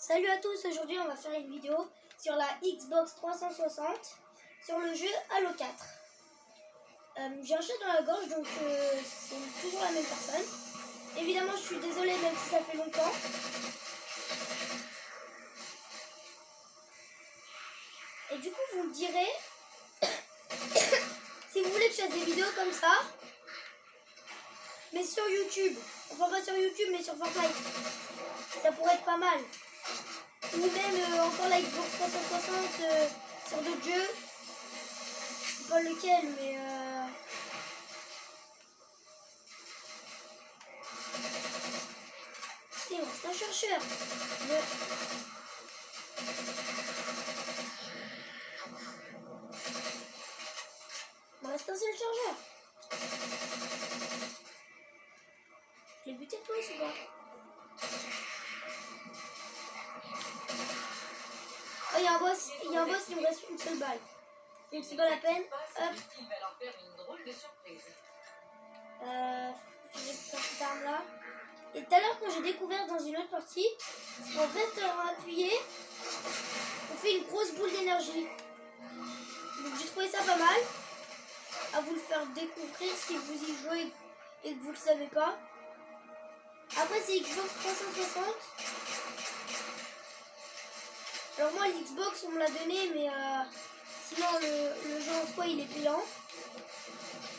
Salut à tous, aujourd'hui on va faire une vidéo sur la Xbox 360 sur le jeu Halo 4. J'ai un chat dans la gorge donc c'est toujours la même personne. Évidemment je suis désolée même si ça fait longtemps. Et du coup vous me direz si vous voulez que je fasse des vidéos comme ça, mais sur YouTube. Enfin pas sur YouTube mais sur Fortnite. Ça pourrait être pas mal. Ou même encore la Xbox 360 sur d'autres jeux. Je sais pas lequel, mais c'est un chercheur. Il me reste un seul chargeur. Je l'ai buté de police ou pas? Oh, il y a un boss, il me reste une seule balle. Donc c'est pas la peine. Hop. Je vais faire cette arme là. Et tout à l'heure quand j'ai découvert dans une autre partie, en restant appuyé, on fait une grosse boule d'énergie. Donc j'ai trouvé ça pas mal. À vous le faire découvrir si vous y jouez et que vous le savez pas. Après c'est Xbox 360. Alors moi l'Xbox on me l'a donné mais sinon le jeu en soi il est payant.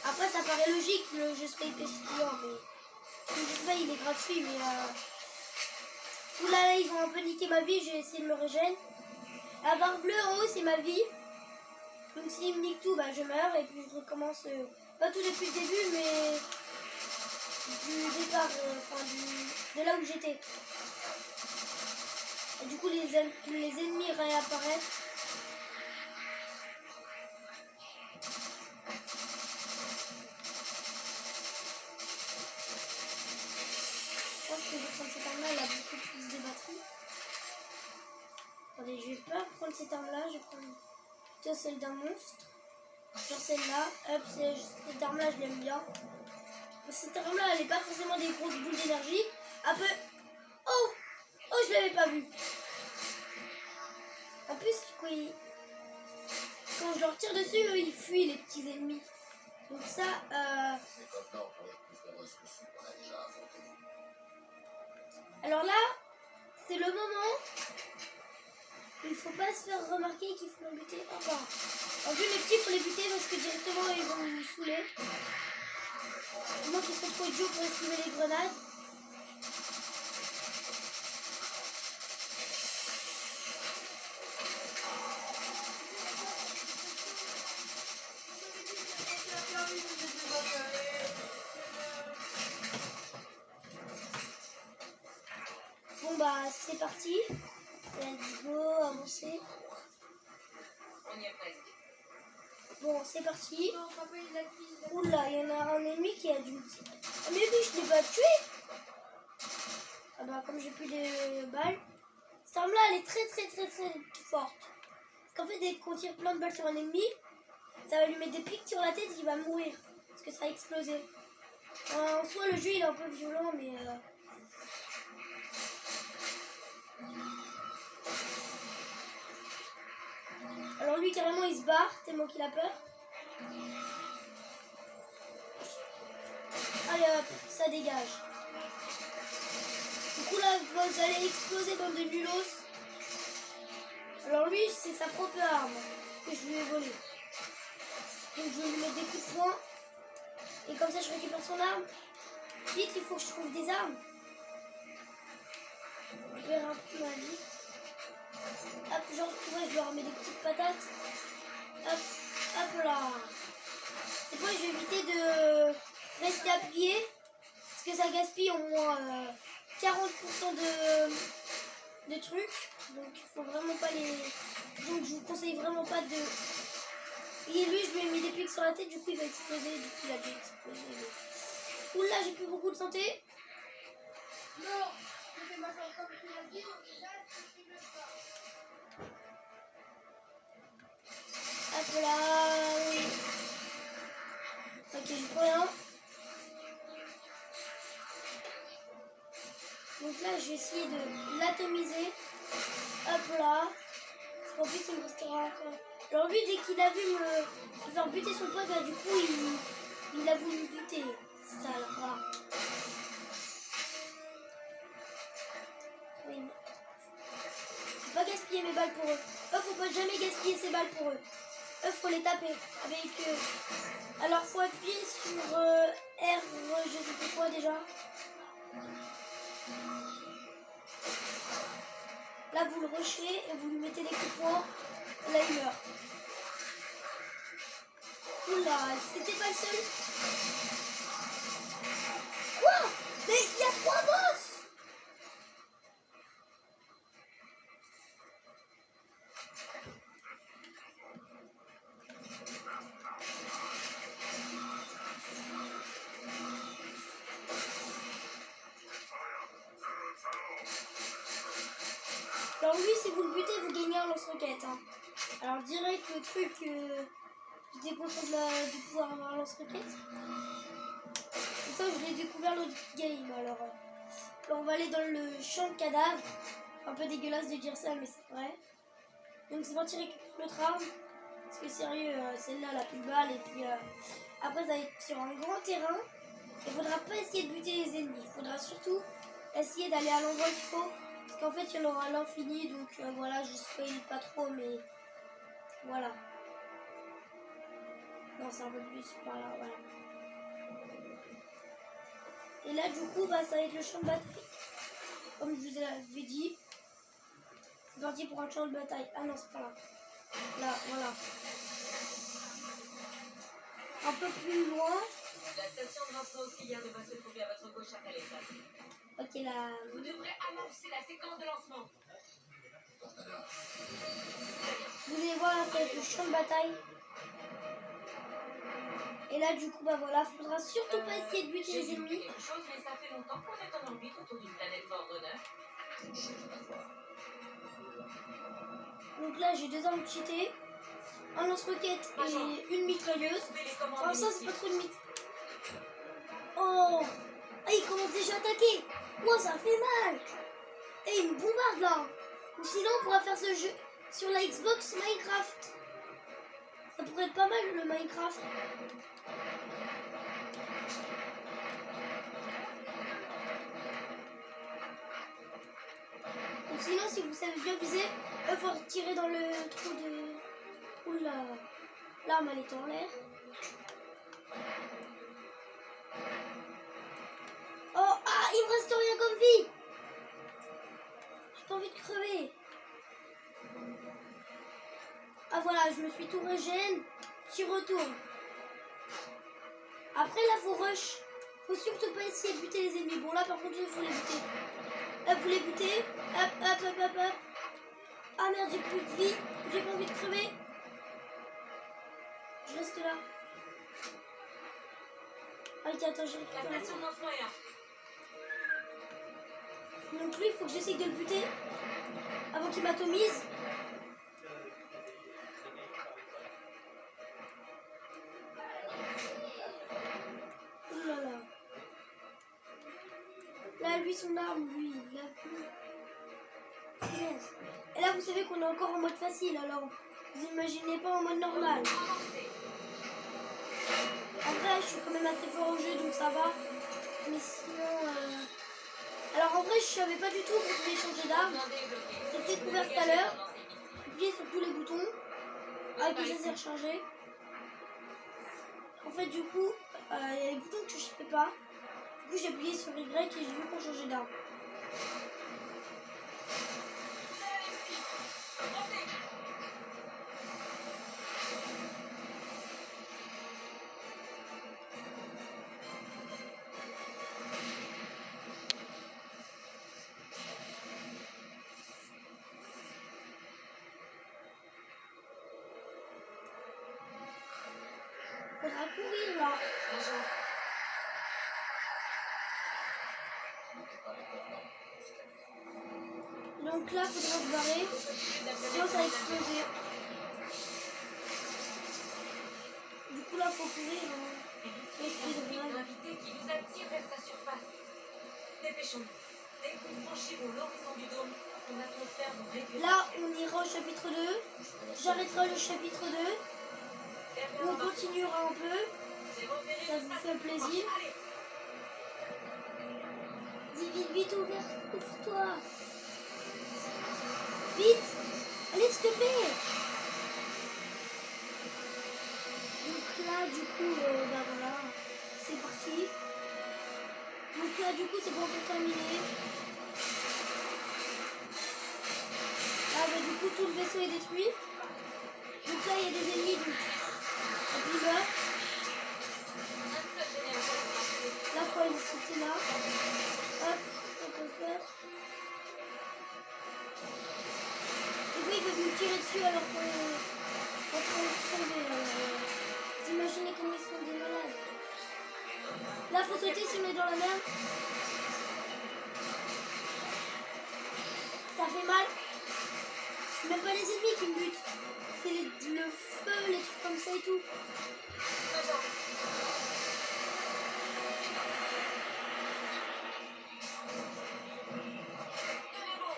Après ça paraît logique, le jeu serait payant mais je sais pas il est gratuit mais oulala ils ont un peu niqué ma vie, j'ai essayé de me régénérer. La barre bleue en haut c'est ma vie. Donc s'ils me niquent tout bah je meurs et puis je recommence pas tout depuis le début mais du départ, de là où j'étais. Et du coup les ennemis réapparaissent. Je pense que je vais prendre cette arme là, elle a beaucoup plus de batterie. Attendez, je vais pas prendre cette arme là, je vais prendre plutôt celle d'un monstre. Genre celle-là, hop, cette arme là je l'aime bien. Cette arme là elle n'est pas forcément des grosses boules d'énergie. Un peu. Oh, oh je l'avais pas vu. En plus quand je leur tire dessus, eux, ils fuient les petits ennemis. Donc ça, alors là, c'est le moment où il faut pas se faire remarquer qu'il faut les buter. Enfin, en plus les petits, il faut les buter parce que directement ils vont nous saouler. Moi qui sont trop idiots pour esquiver les grenades. Bon bah c'est parti. Let's go, avancer. Bon c'est parti. Oula, il y en a un ennemi qui a dû me tirer. Ah mais oui, je l'ai pas tué. Ah bah comme j'ai plus de balles. Cette arme là elle est très forte. Parce qu'en fait dès qu'on tire plein de balles sur un ennemi, ça va lui mettre des pics sur la tête, il va mourir. Parce que ça va exploser. En soi le jeu il est un peu violent mais alors lui carrément il se barre tellement qu'il a peur. Allez hop, ça dégage. Du coup là vous allez exploser dans des nulos. Alors lui c'est sa propre arme que je lui ai volée. Donc je vais lui mettre des coups de poing. Et comme ça je récupère son arme. Vite il faut que je trouve des armes. Je vais un peu ma vie. Hop, genre je leur mets des petites patates. Hop, hop là. Des fois je vais éviter de rester appuyé. Parce que ça gaspille au moins 40% de trucs. Donc il faut vraiment pas les. Donc je vous conseille vraiment pas de. Et lui je lui ai mis des pics sur la tête, du coup il va exploser, du coup il a dû exploser. Oula j'ai plus beaucoup de santé. Non, je fais ma chance comme tu l'as dit, hop là. Ok, je prends rien. Donc là je vais essayer de l'atomiser. En plus, il me restera encore. Alors lui, dès qu'il a vu me faire buter son pote, bah, du coup, il a voulu me buter. C'est ça, alors, voilà. Oui. Faut pas gaspiller mes balles pour eux. Eux, faut pas jamais gaspiller ses balles pour eux. Eux, faut les taper avec... Alors, faut appuyer sur R, je sais plus quoi déjà. Là, vous le rushez et vous lui mettez des coups de poing. Là, il meurt. Oula, c'était pas le seul. Quoi? Mais il y a 3 boss! Alors lui, si vous le butez, vous gagnez un lance-roquette. Hein. Alors direct le truc, j'étais content de pouvoir avoir un lance-roquette. C'est ça, je l'ai découvert l'autre game. Alors là, on va aller dans le champ de cadavres. Un peu dégueulasse de dire ça, mais c'est vrai. Donc c'est parti récupérer l'autre arme. Parce que sérieux, celle-là, la plus balle. Et puis après, ça va être sur un grand terrain. Il faudra pas essayer de buter les ennemis. Il faudra surtout essayer d'aller à l'endroit qu'il faut. Parce qu'en fait, il y en aura à l'infini. Donc voilà, je spoil pas trop, mais voilà. Non, c'est un peu plus par là, voilà. Et là, du coup, bah, ça va être le champ de bataille. Comme je vous avais dit. C'est parti pour un champ de bataille. Ah non, c'est pas là. Là, voilà. Un peu plus loin. La station de lancement auxiliaire devrait se trouver à votre gauche après les salles. Ok, là. Vous devrez annoncer la séquence de lancement. Vous allez voir, là, ça va être le champ de bataille. Et là, du coup, bah voilà, faudra surtout pas essayer de buter les ennemis. Quelque chose, mais ça fait longtemps qu'on est en orbite autour d'une planète fort d'honneur. Donc là, j'ai 2 armes cheatées, un lance-roquette et une mitrailleuse. Enfin, ça, c'est pas trop une mitrailleuse. Oh! Ah, il commence déjà à attaquer! Moi, ça fait mal! Et il me bombarde là! Ou sinon, on pourra faire ce jeu sur la Xbox Minecraft. Ça pourrait être pas mal le Minecraft. Ou sinon, si vous savez bien viser, il faut tirer dans le trou de... Oula! L'arme, elle est en l'air. Oh! Ah! Il me reste rien comme vie! J'ai pas envie de crever. Ah voilà, je me suis tout régène. J'y retourne. Après là, faut rush. Faut surtout pas essayer de buter les ennemis. Bon là, par contre, il faut les buter. Hop, vous les butez. Hop, hop, hop, hop, hop. Ah merde, j'ai plus de vie. J'ai pas envie de crever. Je reste là. Ah, ok, attends, j'ai récupéré. La station de lancement est là. Donc lui, il faut que j'essaye de le buter avant qu'il m'atomise. Oh là là. Là, lui, son arme, lui, il a plus. Yes. Et là, vous savez qu'on est encore en mode facile, alors vous imaginez pas en mode normal. Après, je suis quand même assez fort au jeu, donc ça va. Mais sinon... Alors en vrai, je savais pas du tout qu'on pouvait changer d'arme. J'ai découvert tout à l'heure. Appuyez sur tous les boutons. Ah, que ça s'est rechargé. En fait, du coup, il y a les boutons que je ne fais pas. Du coup, j'ai appuyé sur Y et j'ai vu qu'on changeait d'arme. Faudra courir là. Donc là, faudra se barrer. Sinon, ça va exploser. Du coup, là, faut courir. Il y a une gravité qui nous attire vers sa surface. Dépêchons-nous. Dès que nous franchirons l'horizon du dôme, son atmosphère nous réduira. Là, on ira au chapitre 2. J'arrêterai le chapitre 2. Hervé On remarque. continuera un peu. J'ai repéré Ça le vous passage. fait plaisir. Allez, Dis vite, vite, ouvre-toi. Vite. Allez, s'il te plaît. Donc là, du coup, bah voilà, c'est parti. Donc là, du coup, c'est bon pour terminer. Là, bah, du coup, tout le vaisseau est détruit. Donc là, il y a des ennemis, donc hop, il meurt. un seul générateur sera activé. Là, faut aller sauter là. Hop, hop, hop, hop. Et vous, ils peuvent nous tirer dessus alors qu'on est en train de tomber. Vous imaginez comment ils sont des malades. Là, faut sauter si on est dans la mer. Ça fait mal. C'est même pas les ennemis qui me butent. C'est le feu, les trucs comme ça et tout. Major, tenez bon.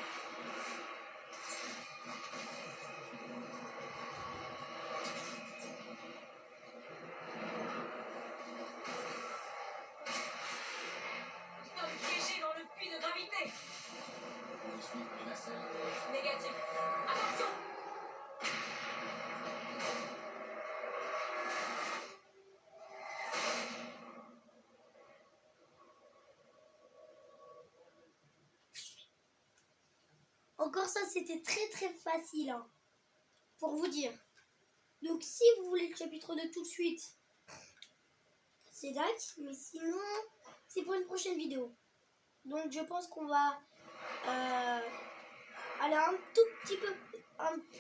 Nous sommes piégés dans le puits de gravité. Négatif. Attention. Encore ça, c'était très très facile, hein, pour vous dire. Donc si vous voulez le chapitre 2 tout de suite, c'est date, mais sinon, c'est pour une prochaine vidéo. Donc je pense qu'on va aller un tout petit peu,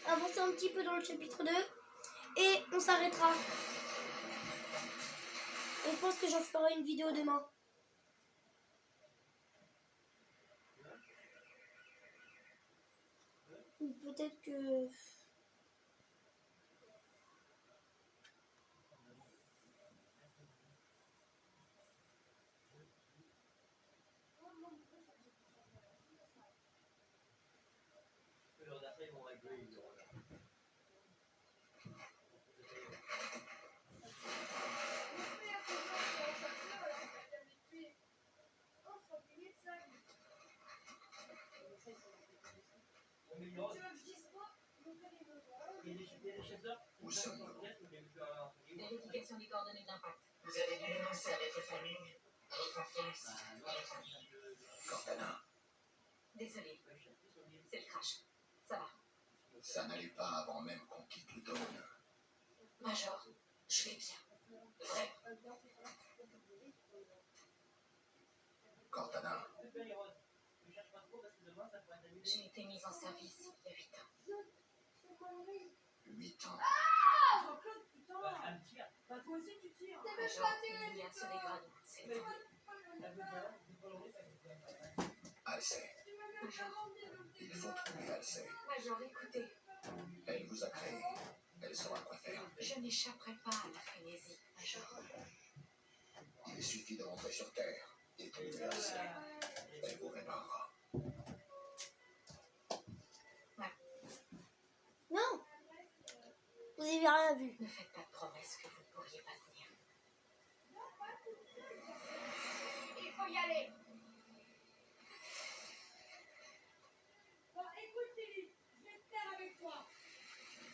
avancer un petit peu dans le chapitre 2 et on s'arrêtera. Et je pense que j'en ferai une vidéo demain. Ou peut-être que... Vérification des coordonnées d'impact. Vous avez dû dénoncer à votre famille, à votre enfance, à votre ami. Cortana, Désolé. C'est le crash. Ça va. ça n'allait pas avant même qu'on quitte le dôme. Major, je vais bien. Vrai. Cortana, J'ai été mise en service il y a 8 ans. 8 ans. Major, l'IA se dégrade. C'est tout. Halsey, Major, il faut trouver Halsey. Major, écoutez. Elle vous a créé. Elle saura quoi faire. Je n'échapperai pas à la frénésie, Major. Il suffit de rentrer sur Terre et trouver Halsey. Elle vous réparera. Non, vous n'avez rien vu. Ne faites pas de promesses que vous ne pourriez pas tenir. Il faut y aller.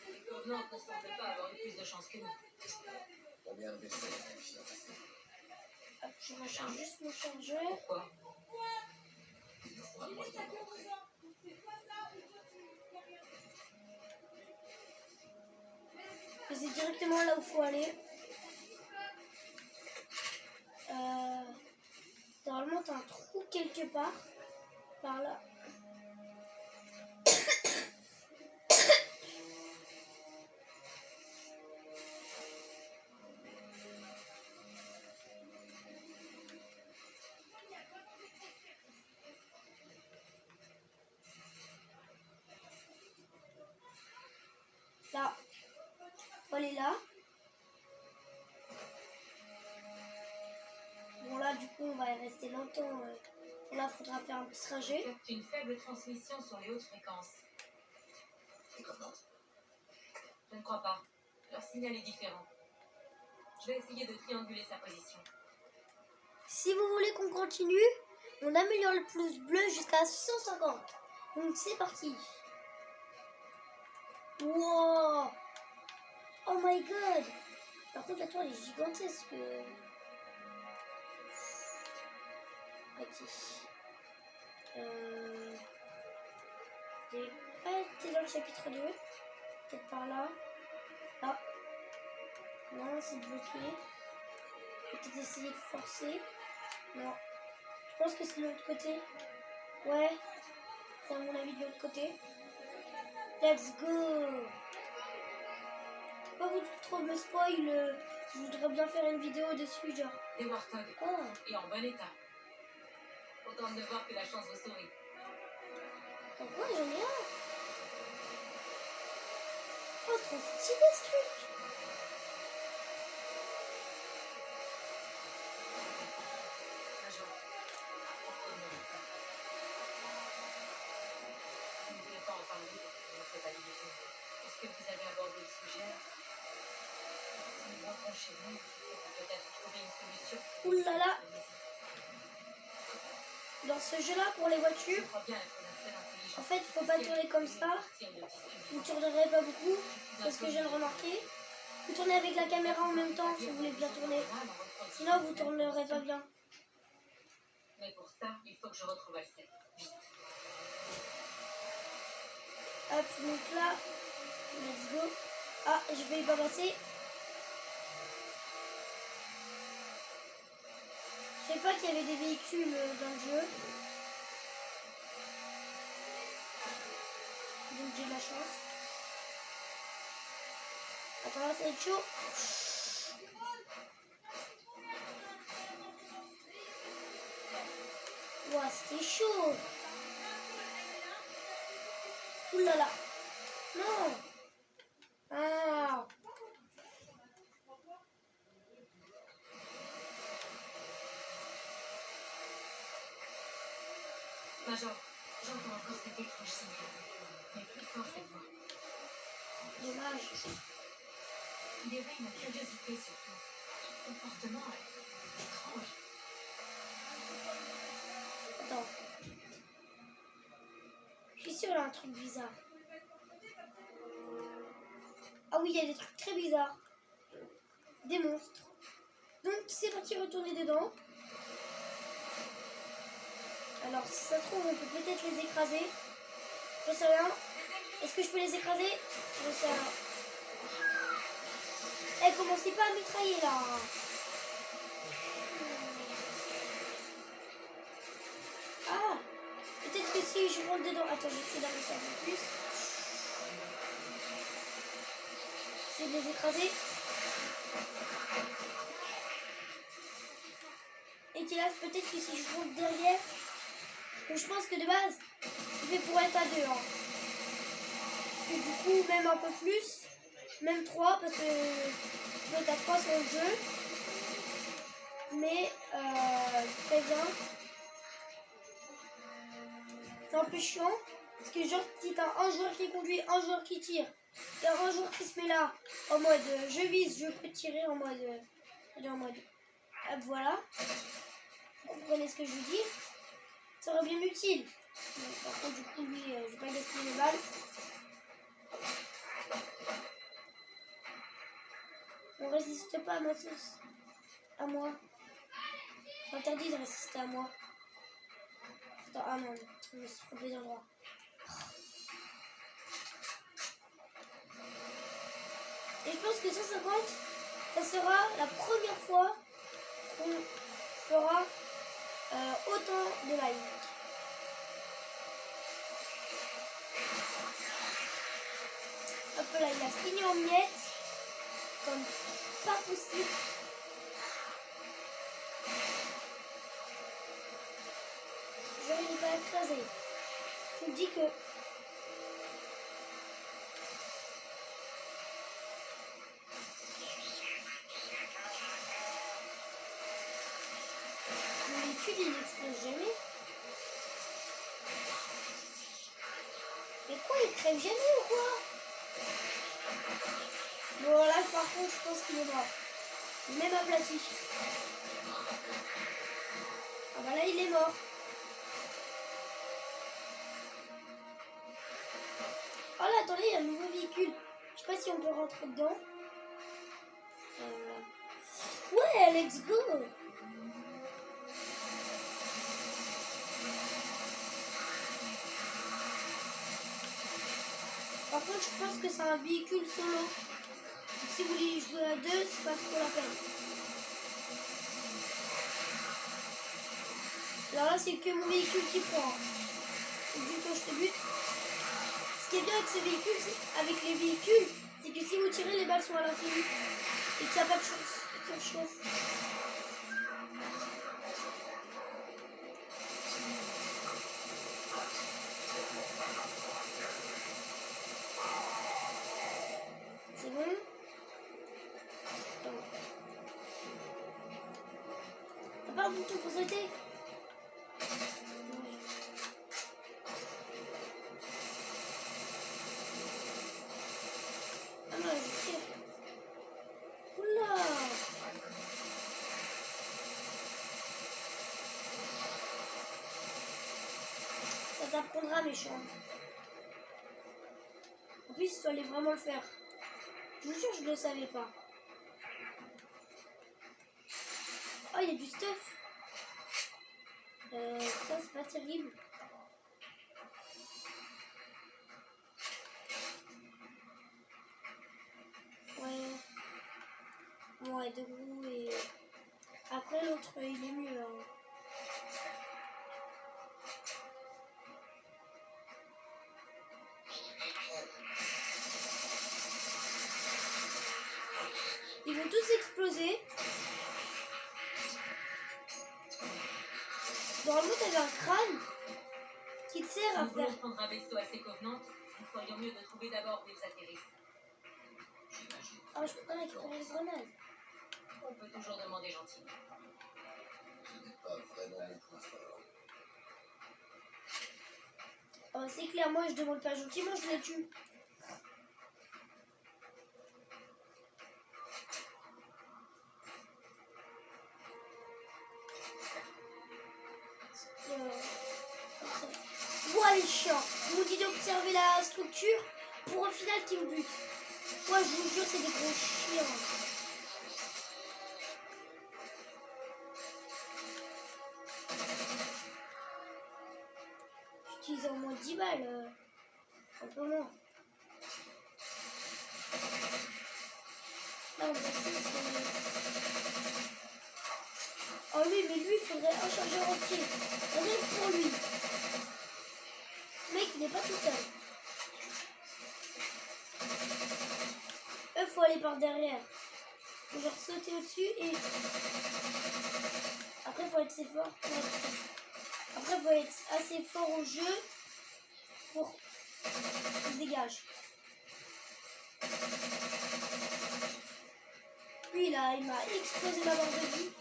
Les convenantes ne semblaient pas avoir eu plus de chance que nous. Combien de vaisseaux ont-ils? Hop, je recharge juste mon chargeur. Pourquoi? Il nous faut un moyen d'entrer. C'est directement là où il faut aller. Normalement, t'as un trou quelque part. Par là. Là. Faut aller là. Bon là du coup on va y rester longtemps Là, faudra faire un petit trajet. Capte une faible transmission sur les hautes fréquences. Et comment? Je ne crois pas. Leur signal est différent. Je vais essayer de trianguler sa position. Si vous voulez qu'on continue, on améliore le pouce bleu jusqu'à 150. Donc c'est parti. Wow. Oh my god. Par contre la tour elle est gigantesque. Ok. J'ai pas été dans le chapitre 2. Peut-être par là. Là. Non, c'est bloqué. Peut-être essayer de forcer. Non. Je pense que c'est de l'autre côté. Ouais. C'est à mon avis de l'autre côté. Let's go. Pas vous trop me spoil. Je voudrais bien faire une vidéo dessus, genre. Des warthogs, Oh. et en bon état. Autant de voir que la chance vous sourit. Pourquoi j'en ai un? Oh, c'est trop stylé ce truc. Major, pourquoi ne le pas? Vous ne voulez pas en parler, ne me faites pas d'illusions. Est-ce que vous avez abordé le sujet? Si nous rentrons chez nous, on peut peut-être trouver une solution. Ouh là là. Dans ce jeu-là, pour les Je voitures, crois bien être la seule intelligente. en fait, il faut pas tourner comme ça. Vous ne tournerez pas beaucoup. C'est ce que je viens de remarquer. Vous tournez avec la caméra en même temps si vous voulez bien tourner. Sinon, vous tournerez pas bien. Mais pour ça, il faut que je retrouve Alcette. Vite. Hop, donc là, let's go. Ah, je vais y balancer. Je sais pas qu'il y avait des véhicules dans le jeu. Donc j'ai de la chance. Attends, là, ça va être chaud. Ouah, c'était chaud. Ouh là là. Non. Ah. Major, j'entends encore cet étrange signal. Mais plus fort cette fois. Dommage. Il éveille ma curiosité surtout. Son comportement est étrange. Attends. Je suis sûre, il y a un truc bizarre. Ah oui, il y a des trucs très bizarres. Des monstres. Donc, c'est parti retourner dedans. Alors, si ça se trouve, on peut peut-être les écraser. Je sais rien. Est-ce que je peux les écraser? Je sais rien. Eh, commencez pas à mitrailler là. Ah, peut-être que si je rentre dedans. Attends, j'essaie d'avancer un peu plus. J'essaie de les écraser. Et qu'il reste peut-être que si je rentre derrière. Donc, je pense que de base, c'est fait pour être à 2. Hein. Et du coup, même un peu plus. Même 3 parce que je peux être à 3 sur le jeu. Mais très bien. C'est un peu chiant. Parce que genre si t'as un joueur qui conduit, un joueur qui tire, et un joueur qui se met là en mode je vise, je peux tirer en mode voilà. Vous comprenez ce que je veux dire? Ça serait bien utile. Donc, par contre du coup lui je vais pas gaspiller les balles. On résiste pas à ma sauce. À moi. C'est interdit de résister à moi. Attends, ah non, je me suis trompé d'endroit. Et je pense que 150, ça sera la première fois qu'on fera autant de live. Hop là, il a fini en miettes. Comme pas possible. Je ne l'ai pas écrasé. Je vous dis que le véhicule il n'explose jamais. il crève jamais ou quoi? Bon, là, par contre, je pense qu'il est mort. Même aplati. Ah bah là, il est mort. Oh là, attendez, il y a un nouveau véhicule. Je sais pas si on peut rentrer dedans. Ouais, let's go. Par contre, je pense que c'est un véhicule solo. Donc, si vous voulez jouer à deux, c'est pas trop la peine. Alors là, c'est que mon véhicule qui prend. Et vu quand je te bute. Ce qui est bien avec ces véhicules, avec les véhicules, c'est que si vous tirez, les balles sont à l'infini. Et qu'il n'y a pas de chance. C'est bon. T'as pas un bouton pour sauter? Ah non, je sais. Oula! Ça t'apprendra, méchant. En plus, il fallait vraiment le faire. Je vous jure, je ne le savais pas. Oh, il y a du stuff. Ça, c'est pas terrible. Ouais. Ouais, debout et... Après, l'autre, il est mieux. Hein. Ils vont tous exploser. Normalement, t'avais un crâne qui te sert à Nous voulons faire... prendre un vaisseau assez convenant. Nous ferions mieux de trouver d'abord où ils atterrissent. Ah, je peux pas récupérer les grenades. On peut toujours demander gentiment. Ce n'est pas vraiment mon point fort. Ah, c'est clair, moi, je demande pas gentiment, je les tue. Ouah, les chiens. Ils m'ont dit d'observer la structure pour au final qu'ils me butent. Moi, je vous jure, c'est des gros chiens. J'utilise au moins 10 balles. Un peu moins. Là, on va oh oui, mais lui, il faudrait un chargeur entier. Rien que pour lui. Le mec, il n'est pas tout seul. Eux, faut aller par derrière. Faut genre sauter au-dessus et... Après, faut être assez fort. Après, faut être assez fort au jeu pour... Il dégage. Lui, là, il m'a explosé ma barre de vie.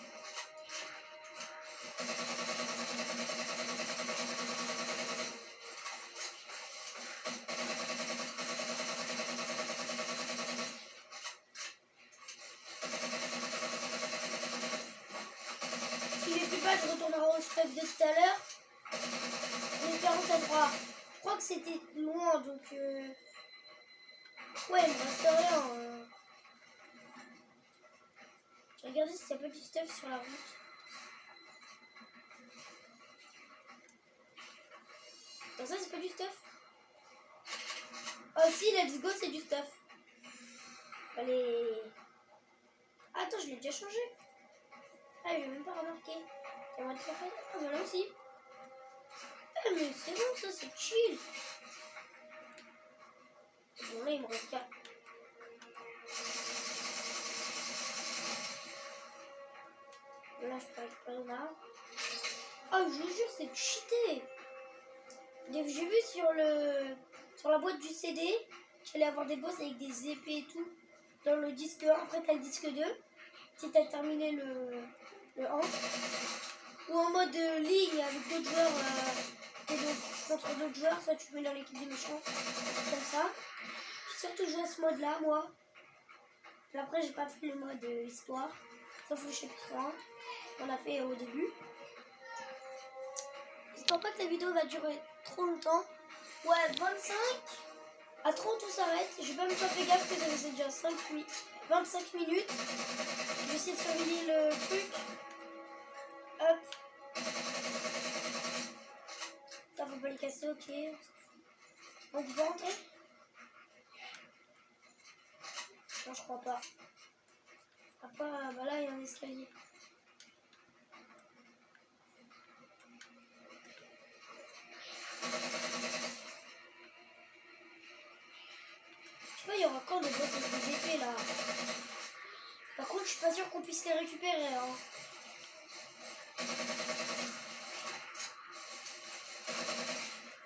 Je retournerai au stuff de tout à l'heure. Mais 43. Je crois que c'était loin donc. Ouais, il me reste rien. J'ai regardé s'il n'y a pas du stuff sur la route. Attends, ça c'est pas du stuff. Oh si, let's go, c'est du stuff. Allez. Attends, je l'ai déjà changé. Ah, j'ai même pas remarqué. Ah, voilà aussi. Ah, mais c'est bon, ça, c'est chill. Bon, là, il me reste 4. Là, je peux récupérer là. Oh, je vous jure, c'est cheaté. J'ai vu sur la boîte du CD qu'il allait avoir des boss avec des épées et tout. Dans le disque 1, après, t'as le disque 2. Si t'as terminé le 1. Ou en mode ligne avec d'autres joueurs. Et donc, contre d'autres joueurs, soit tu peux dans l'équipe des méchants, comme ça. J'ai surtout joué à ce mode-là, moi. Puis après, j'ai pas fait le mode histoire, sauf le chapitre 1 qu'on a fait au début. J'espère pas que la vidéo va durer trop longtemps. Ouais, 25 à 30 on s'arrête. J'ai pas même pas fait gaffe que ça faisait déjà 25 minutes. Je vais essayer de surveiller le truc. Hop. Ça faut pas les casser, ok. On peut pas rentrer? Non, je crois pas. À part, bah là il y a un escalier. Je sais pas, il y aura encore des boss avec des épées là. Par contre, je suis pas sûr qu'on puisse les récupérer. Hein.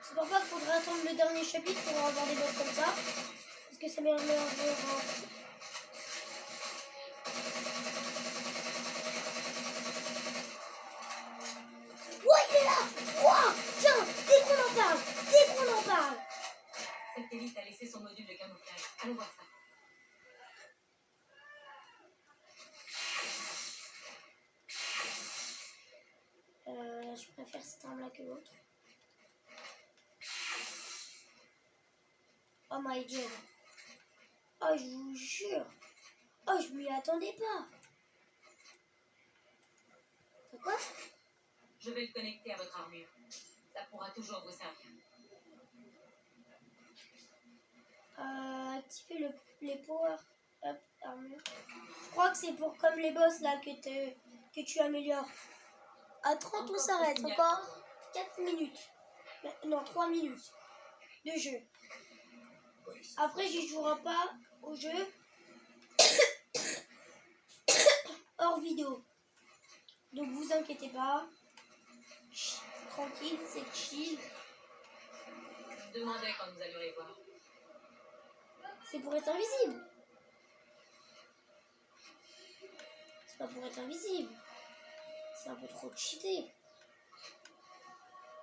C'est pour ça qu'il faudrait attendre le dernier chapitre pour avoir des boss comme ça. Parce que ça m'énerve. Ouais, il est là! Ouah! Tiens, dès qu'on en parle! Cette élite a laissé son module de camouflage. Allons voir ça. Je préfère cette arme-là que l'autre. Oh my god. Oh, je vous jure. Oh, je m'y attendais pas. C'est quoi? Je vais le connecter à votre armure. Ça pourra toujours vous servir. Activer les power up armure. Je crois que c'est pour comme les boss là que tu améliores. À 30 on s'arrête. Encore 4 minutes. Non, 3 minutes de jeu. Après, j'y jouerai pas au jeu hors vidéo. Donc, vous inquiétez pas. Chut, tranquille, c'est chill. Je me demandais quand nous allions les voir. C'est pour être invisible. C'est pas pour être invisible. C'est un peu trop cheaté.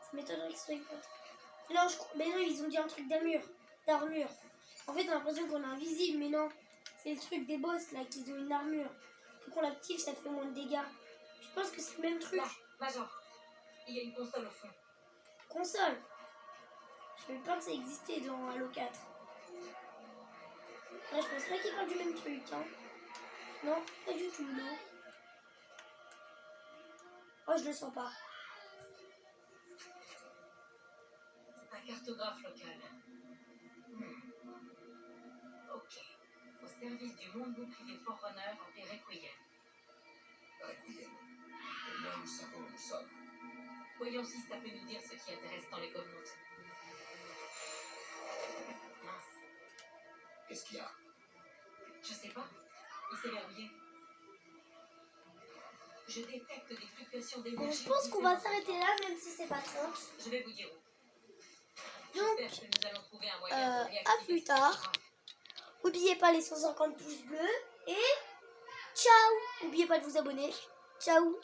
Ça m'étonnerait qu'ils soient pas. Non, mais non, ils ont dit un truc d'armure. En fait, on a l'impression qu'on est invisible, mais non. C'est le truc des boss là, qu'ils ont une armure. Quand on l'active, ça fait moins de dégâts. Je pense que c'est le même truc. Là, Major, il y a une console au fond. Console. Je savais pas que ça existait dans Halo 4. Là, je pense pas qu'ils parlent du même truc. Hein. Non, pas du tout, non. Oh, je le sens pas. Un cartographe local. Ok. Au service du monde bouclier Forerunner et Requiem. Requiem. Au moins nous savons où nous sommes. Voyons si ça peut nous dire ce qui intéresse dans les communautés. Mince. Qu'est-ce qu'il y a? Je sais pas. Il s'est verrouillé. Je détecte des fluctuations d'énergie. Je pense qu'on va s'arrêter là, même si c'est pas 30. Je vais vous dire où. Donc, J'espère que nous allons trouver un moyen de réactiver à plus tard. ce programme. N'oubliez pas les 150 pouces bleus et ciao. N'oubliez pas de vous abonner. Ciao.